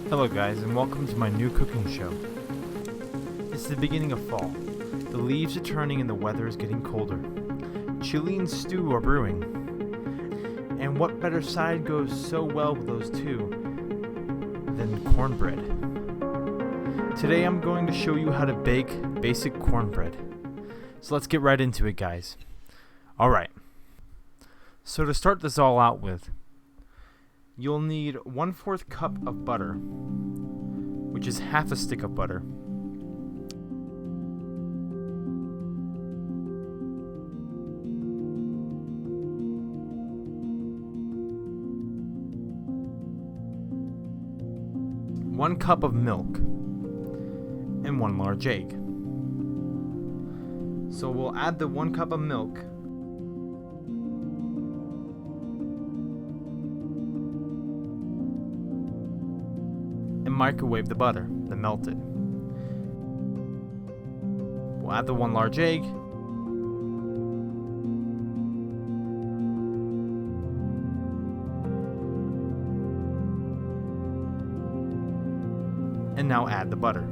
Hello guys, and welcome to my new cooking show. It's the beginning of fall. The leaves are turning and the weather is getting colder. Chili and stew are brewing. And what better side goes so well with those two than cornbread? Today I'm going to show you how to bake basic cornbread. So let's get right into it, guys. Alright, so to start this all out with, you'll need 1/4 cup of butter, which is half a stick of butter. One cup of milk and 1 large egg. So we'll add the 1 cup of milk and microwave the butter, the melted. We'll add the 1 large egg and now add the butter.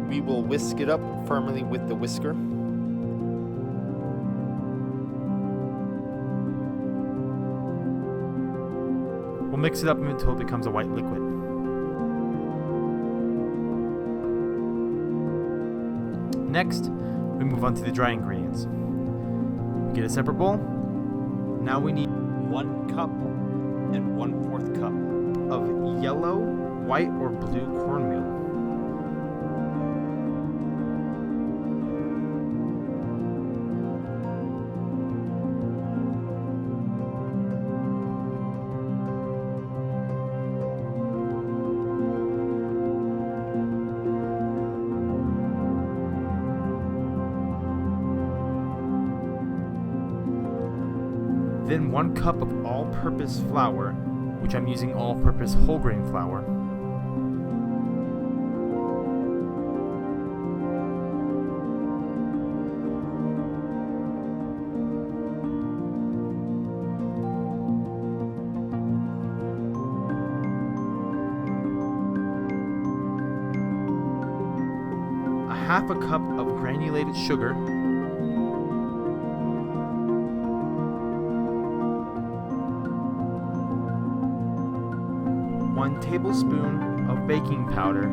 We will whisk it up firmly with the whisker. We'll mix it up until it becomes a white liquid. Next, we move on to the dry ingredients. We get a separate bowl. Now we need 1 cup and 1/4 cup of yellow, white, or blue cornmeal. Then 1 cup of all-purpose flour, which I'm using all-purpose whole grain flour. A half a cup of granulated sugar. 1 tablespoon of baking powder,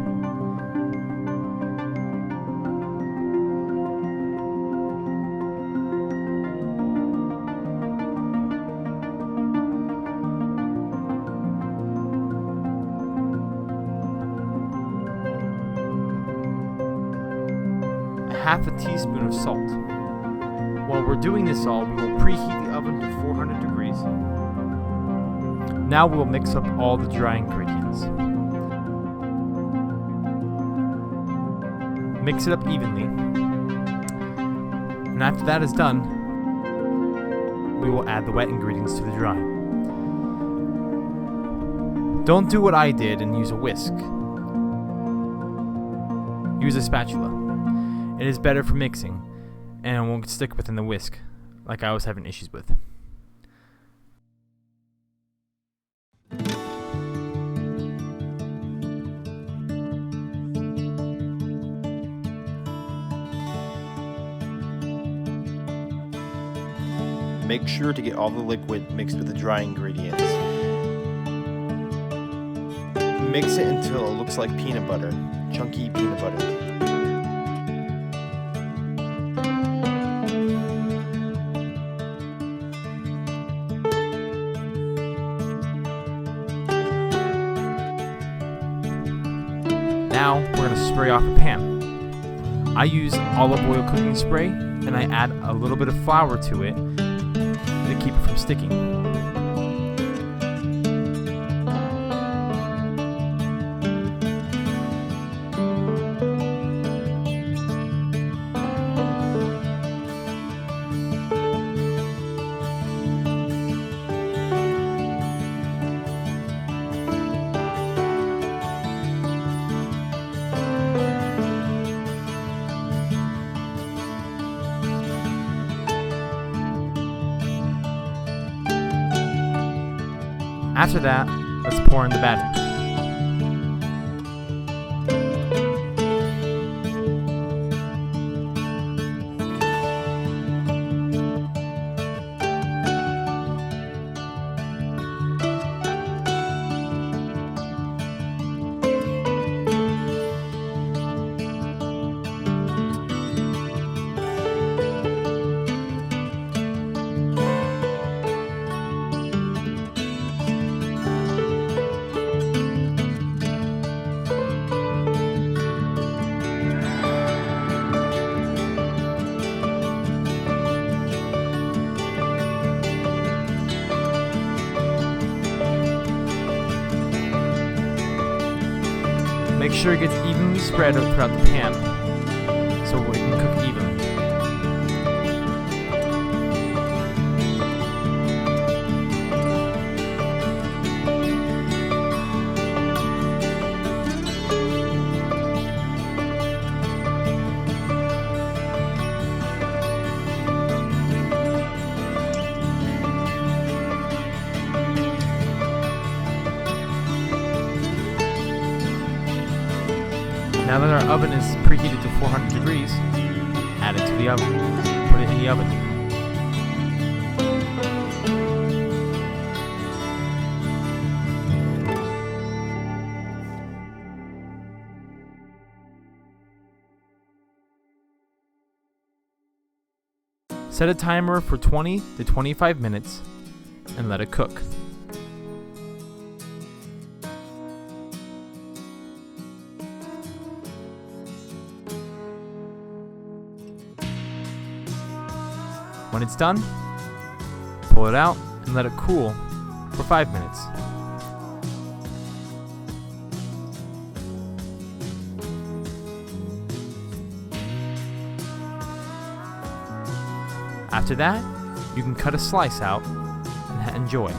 a half a teaspoon of salt. While we're doing this all, we will preheat the oven to 400 degrees. Now we'll mix up all the dry ingredients. Mix it up evenly. And after that is done, we will add the wet ingredients to the dry. Don't do what I did and use a whisk. Use a spatula. It is better for mixing, and it won't stick within the whisk, like I was having issues with. Make sure to get all the liquid mixed with the dry ingredients. Mix it until it looks like peanut butter, chunky peanut butter. Now we're going to spray off a pan. I use olive oil cooking spray, and I add a little bit of flour to it to keep it from sticking. After that, let's pour in the batter. Make sure it gets evenly spread out throughout the pan so it can cook evenly. Now that our oven is preheated to 400 degrees, add it to the oven. Put it in the oven. Set a timer for 20 to 25 minutes and let it cook. When it's done, pull it out and let it cool for 5 minutes. After that, you can cut a slice out and enjoy.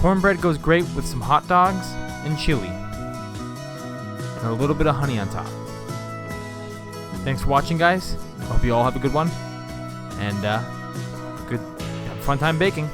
Cornbread goes great with some hot dogs and chili, and a little bit of honey on top. Thanks for watching, guys. I hope you all have a good one, and have a fun time baking.